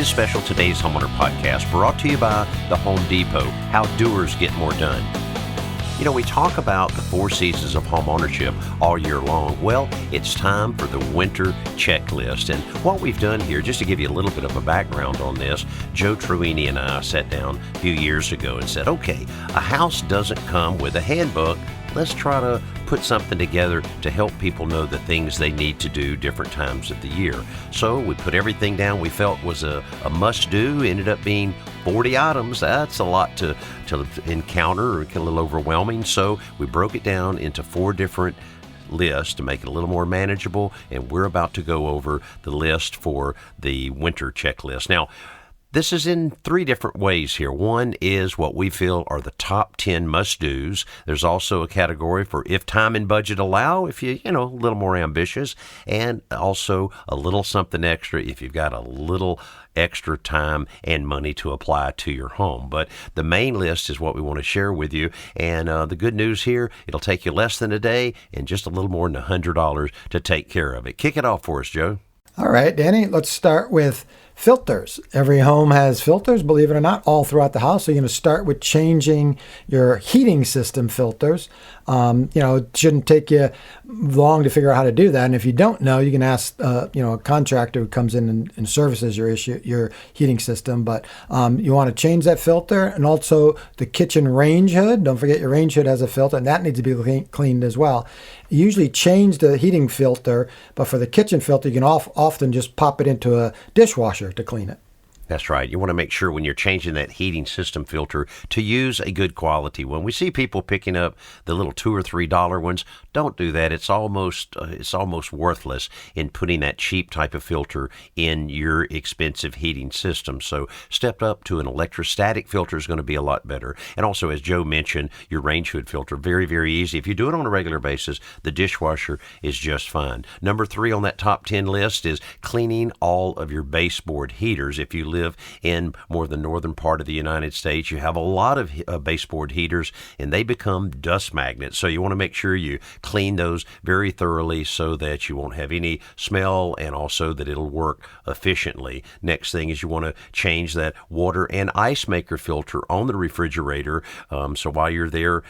this special Today's Homeowner podcast brought to you by the Home Depot, how doers get more done. You know, we talk about the 4 seasons of homeownership all year long. Well, it's time for the winter checklist. And what we've done here, just to give you a little bit of a background on this, Joe Truini and I sat down a few years ago and said, okay, a house doesn't come with a handbook. Let's try to put something together to help people know the things they need to do different times of the year. So we put everything down we felt was a must-do. Ended up being 40 items. That's a lot to encounter, or a little overwhelming. So we broke it down into 4 different lists to make it a little more manageable, and we're about to go over the list for the winter checklist. Now, this is in 3 different ways here. One is what we feel are the top 10 must-dos. There's also a category for if time and budget allow, if you know, a little more ambitious, and also a little something extra if you've got a little extra time and money to apply to your home. But the main list is what we want to share with you. And the good news here, it'll take you less than a day and just a little more than $100 to take care of it. Kick it off for us, Joe. All right, Danny, let's start with filters. Every home has filters, believe it or not, all throughout the house. So you're going to start with changing your heating system filters. It shouldn't take you long to figure out how to do that. And if you don't know, you can ask, a contractor who comes in and services your heating system. But you want to change that filter, and also the kitchen range hood. Don't forget your range hood has a filter, and that needs to be cleaned as well. You usually change the heating filter, but for the kitchen filter, you can often just pop it into a dishwasher to clean it. That's right. You want to make sure when you're changing that heating system filter to use a good quality one. We see people picking up the little $2 or $3 ones. Don't do that. It's almost worthless in putting that cheap type of filter in your expensive heating system. So step up to an electrostatic filter is going to be a lot better. And also, as Joe mentioned, your range hood filter, very, very easy. If you do it on a regular basis, the dishwasher is just fine. Number 3 on that top 10 list is cleaning all of your baseboard heaters. If you live in more of the northern part of the United States, you have a lot of baseboard heaters, and they become dust magnets. So you want to make sure you clean those very thoroughly so that you won't have any smell, and also that it'll work efficiently. Next thing is you want to change that water and ice maker filter on the refrigerator. So while you're there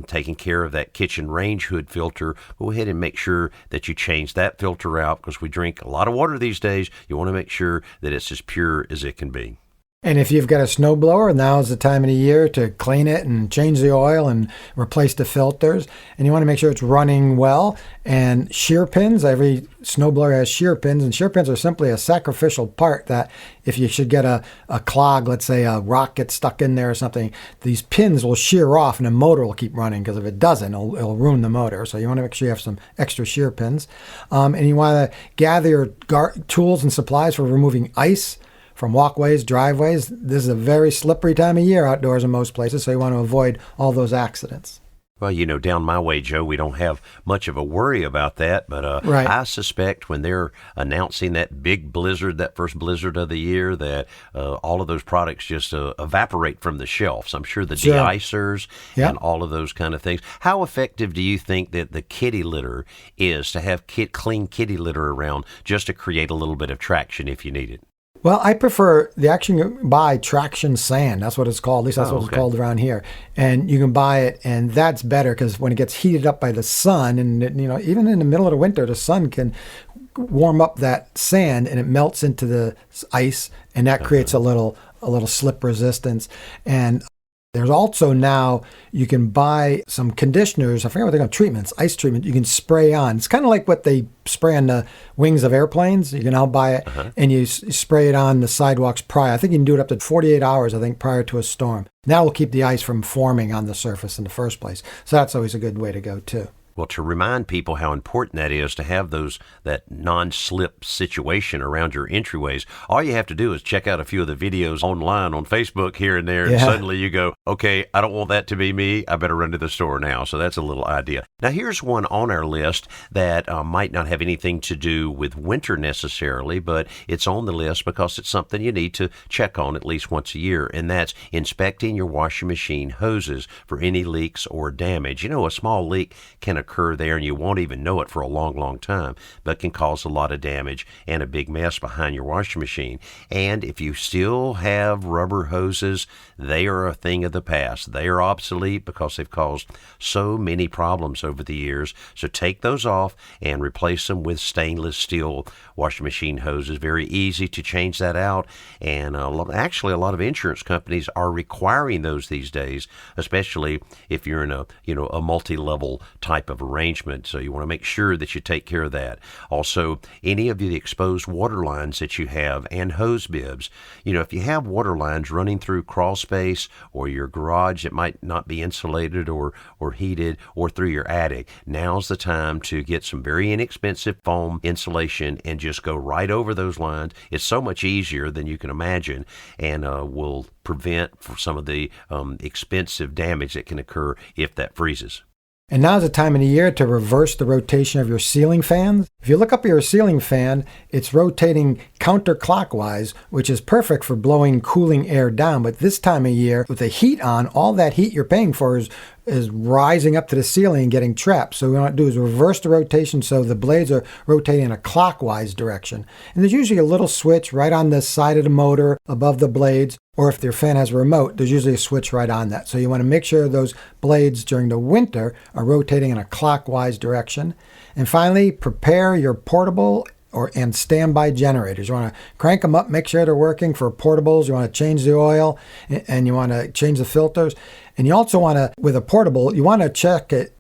taking care of that kitchen range hood filter, go ahead and make sure that you change that filter out, because we drink a lot of water these days. You want to make sure that it's as pure as it can be. And if you've got a snowblower, now is the time of the year to clean it and change the oil and replace the filters. And you want to make sure it's running well. And shear pins, every snowblower has shear pins, and shear pins are simply a sacrificial part that if you should get a clog, let's say a rock gets stuck in there or something, these pins will shear off and the motor will keep running, because if it doesn't, it'll ruin the motor. So you want to make sure you have some extra shear pins. And you want to gather your tools and supplies for removing ice from walkways, driveways. This is a very slippery time of year outdoors in most places, so you want to avoid all those accidents. Well, down my way, Joe, we don't have much of a worry about that, but right. I suspect when they're announcing that big blizzard, that first blizzard of the year, that all of those products just evaporate from the shelves. I'm sure the de-icers and all of those kind of things. How effective do you think that the kitty litter is, to have clean kitty litter around just to create a little bit of traction if you need it? Well, I prefer the action you can buy traction sand. That's what it's called. At least that's what it's called around here. And you can buy it, and that's better, because when it gets heated up by the sun, and even in the middle of the winter, the sun can warm up that sand, and it melts into the ice, and that creates a little slip resistance. And there's also now, you can buy some conditioners, I forget what they're called, treatments, ice treatment, you can spray on. It's kind of like what they spray on the wings of airplanes. You can now buy it, and you spray it on the sidewalks prior. I think you can do it up to 48 hours, prior to a storm. That will keep the ice from forming on the surface in the first place. So that's always a good way to go too. Well, to remind people how important that is to have that non-slip situation around your entryways, all you have to do is check out a few of the videos online on Facebook here and there, and suddenly you go, okay, I don't want that to be me. I better run to the store now. So that's a little idea. Now, here's one on our list that might not have anything to do with winter necessarily, but it's on the list because it's something you need to check on at least once a year, and that's inspecting your washing machine hoses for any leaks or damage. A small leak can occur there and you won't even know it for a long, long time, but can cause a lot of damage and a big mess behind your washing machine. And if you still have rubber hoses, they are a thing of the past. They are obsolete because they've caused so many problems over the years. So take those off and replace them with stainless steel washing machine hoses. Very easy to change that out. And actually, a lot of insurance companies are requiring those these days, especially if you're in a multi-level type of arrangement. So you want to make sure that you take care of that. Also, any of the exposed water lines that you have and hose bibs. If you have water lines running through crawl space or your garage that might not be insulated or heated, or through your attic, now's the time to get some very inexpensive foam insulation and just go right over those lines. It's so much easier than you can imagine, and will prevent some of the expensive damage that can occur if that freezes. And now's the time of the year to reverse the rotation of your ceiling fans. If you look up your ceiling fan, it's rotating counterclockwise, which is perfect for blowing cooling air down. But this time of year, with the heat on, all that heat you're paying for is rising up to the ceiling and getting trapped. So what we want to do is reverse the rotation so the blades are rotating in a clockwise direction. And there's usually a little switch right on the side of the motor above the blades, or if your fan has a remote, there's usually a switch right on that. So you want to make sure those blades during the winter are rotating in a clockwise direction. And finally, prepare your portable and standby generators. You want to crank them up, make sure they're working. For portables, you want to change the oil and you want to change the filters. And you also want to, with a portable, you want to check it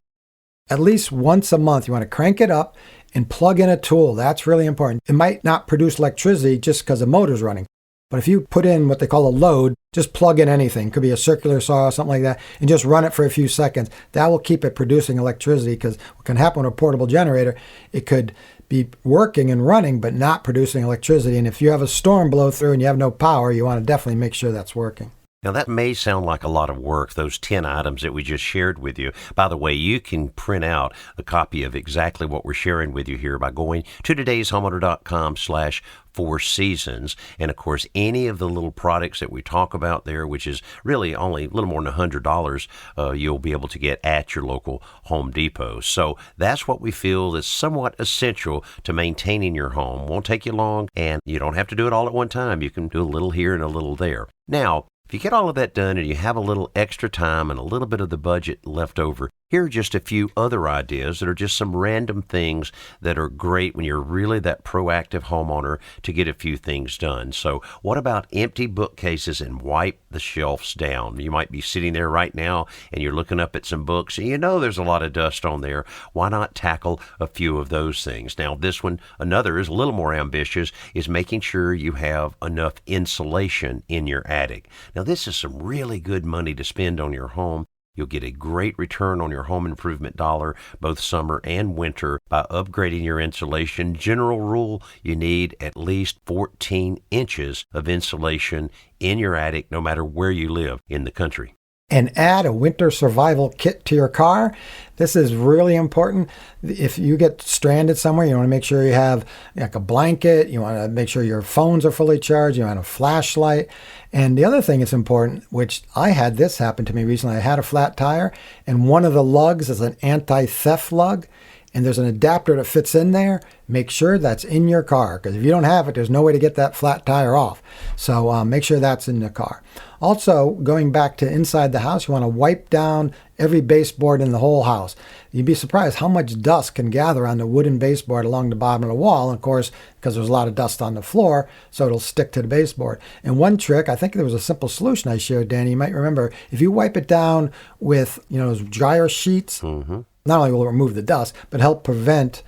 at least once a month. You want to crank it up and plug in a tool. That's really important. It might not produce electricity just because the motor's running. But if you put in what they call a load, just plug in anything. It could be a circular saw or something like that, and just run it for a few seconds. That will keep it producing electricity, because what can happen with a portable generator, it could be working and running but not producing electricity. And if you have a storm blow through and you have no power, you want to definitely make sure that's working. Now, that may sound like a lot of work, those 10 items that we just shared with you. By the way, you can print out a copy of exactly what we're sharing with you here by going to todayshomeowner.com/4seasons. And, of course, any of the little products that we talk about there, which is really only a little more than $100, you'll be able to get at your local Home Depot. So that's what we feel is somewhat essential to maintaining your home. Won't take you long, and you don't have to do it all at one time. You can do a little here and a little there. Now, if you get all of that done and you have a little extra time and a little bit of the budget left over, here are just a few other ideas that are just some random things that are great when you're really that proactive homeowner to get a few things done. So what about empty bookcases and wipe the shelves down? You might be sitting there right now and you're looking up at some books and you know there's a lot of dust on there. Why not tackle a few of those things? Now this one, another is a little more ambitious, is making sure you have enough insulation in your attic. Now this is some really good money to spend on your home. You'll get a great return on your home improvement dollar, both summer and winter, by upgrading your insulation. General rule, you need at least 14 inches of insulation in your attic, no matter where you live in the country. And add a winter survival kit to your car. This is really important. If you get stranded somewhere, you want to make sure you have like a blanket. You want to make sure your phones are fully charged. You want a flashlight. And the other thing that's important, which I had this happen to me recently, I had a flat tire, and one of the lugs is an anti-theft lug. And there's an adapter that fits in there. Make sure that's in your car, because if you don't have it, there's no way to get that flat tire off. So make sure that's in the car. Also, going back to inside the house, you want to wipe down every baseboard in the whole house. You'd be surprised how much dust can gather on the wooden baseboard along the bottom of the wall. And of course, because there's a lot of dust on the floor, so it'll stick to the baseboard. And one trick, I think there was a simple solution I shared, Danny, you might remember, if you wipe it down with those dryer sheets, not only will it remove the dust, but help prevent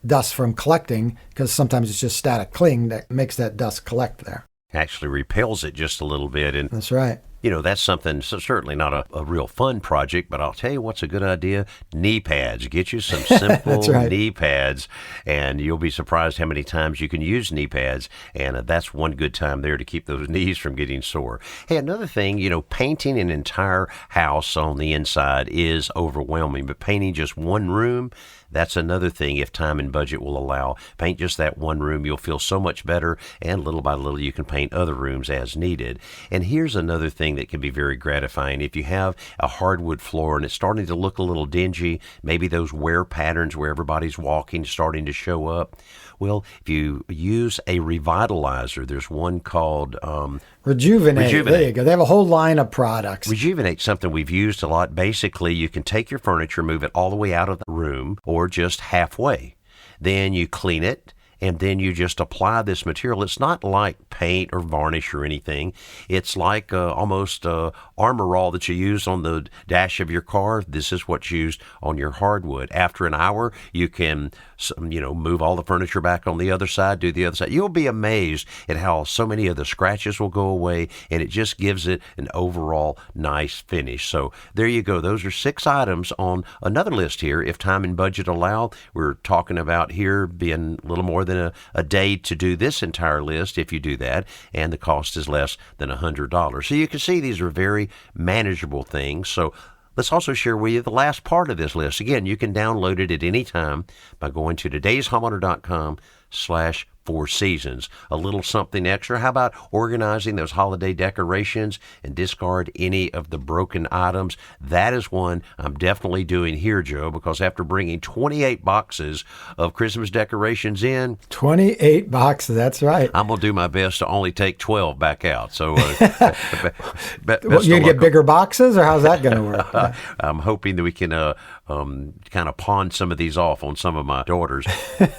dust from collecting, because sometimes it's just static cling that makes that dust collect there. Actually repels it just a little bit. And that's right. That's something, so certainly not a real fun project, but I'll tell you what's a good idea. Knee pads. Get you some simple knee pads, and you'll be surprised how many times you can use knee pads, and that's one good time there to keep those knees from getting sore. Hey, another thing, painting an entire house on the inside is overwhelming, but painting just one room, that's another thing if time and budget will allow. Paint just that one room. You'll feel so much better, and little by little you can paint other rooms as needed. And here's another thing thing that can be very gratifying. If you have a hardwood floor and it's starting to look a little dingy, maybe those wear patterns where everybody's walking starting to show up, well, if you use a revitalizer, there's one called Rejuvenate. There you go. They have a whole line of products. Rejuvenate's something we've used a lot. Basically, you can take your furniture, move it all the way out of the room or just halfway. Then you clean it, and then you just apply this material. It's not like paint or varnish or anything. It's like almost Armor All that you use on the dash of your car. This is what's used on your hardwood. After an hour, you can move all the furniture back on the other side, do the other side. You'll be amazed at how so many of the scratches will go away, and it just gives it an overall nice finish. So there you go. Those are 6 items on another list here. If time and budget allow, we're talking about here being a little more than a day to do this entire list if you do that, and the cost is less than $100. So you can see these are very manageable things. So let's also share with you the last part of this list. Again, you can download it at any time by going to todayshomeowner.com/4seasons. A little something extra. How about organizing those holiday decorations and discard any of the broken items? That is one I'm definitely doing here, Joe, because after bringing 28 boxes of Christmas decorations in. 28 boxes, that's right. I'm going to do my best to only take 12 back out. So you get bigger boxes, or how's that going to work? I'm hoping that we can kind of pawn some of these off on some of my daughters.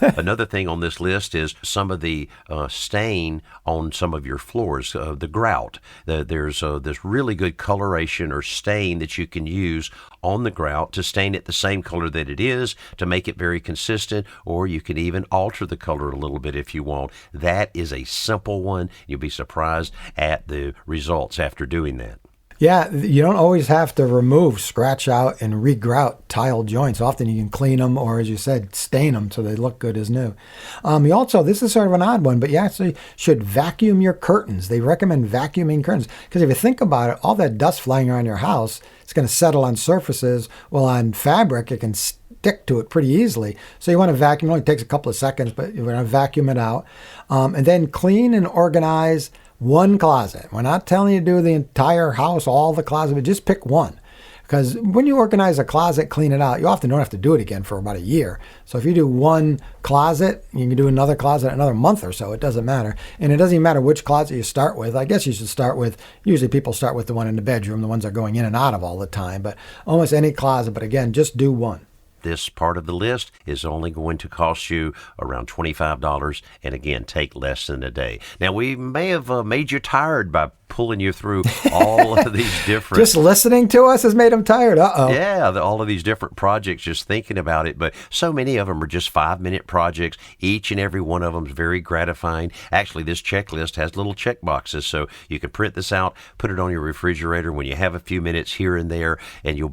Another thing on this list is some of the stain on some of your floors, the grout. There's this really good coloration or stain that you can use on the grout to stain it the same color that it is to make it very consistent, or you can even alter the color a little bit if you want. That is a simple one. You'll be surprised at the results after doing that. Yeah, you don't always have to remove, scratch out, and re-grout tile joints. Often you can clean them or, as you said, stain them so they look good as new. You also, this is sort of an odd one, but you actually should vacuum your curtains. They recommend vacuuming curtains because if you think about it, all that dust flying around your house, it's going to settle on surfaces. Well, on fabric, it can stick to it pretty easily. So you want to vacuum. It only takes a couple of seconds, but you want to vacuum it out. And then clean and organize one closet. We're not telling you to do the entire house, all the closet, but just pick one. Because when you organize a closet, clean it out, you often don't have to do it again for about a year. So if you do one closet, you can do another closet another month or so. It doesn't matter. And it doesn't even matter which closet you start with. I guess you should start with, usually people start with the one in the bedroom, the ones they're going in and out of all the time. But almost any closet. But again, just do one. This part of the list is only going to cost you around $25, and again, take less than a day. Now, we may have made you tired by pulling you through all of these different... Just listening to us has made them tired. Uh-oh. Yeah, all of these different projects, just thinking about it. But so many of them are just 5-minute projects. Each and every one of them is very gratifying. Actually, this checklist has little check boxes, so you can print this out, put it on your refrigerator when you have a few minutes here and there, and you'll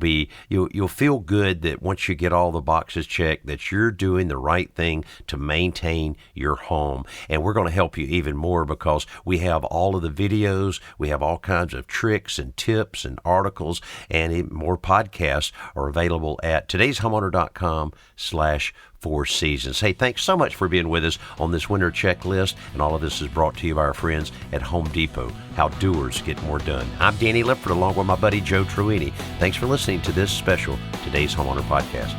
feel good that once you get all the boxes checked, that you're doing the right thing to maintain your home. And we're going to help you even more because we have all of the videos. We have all kinds of tricks and tips and articles, and more podcasts are available at todayshomeowner.com/4seasons. Hey, thanks so much for being with us on this winter checklist, and all of this is brought to you by our friends at Home Depot. How doers get more done. I'm Danny Lipford along with my buddy Joe Truini. Thanks for listening to this special Today's Homeowner podcast.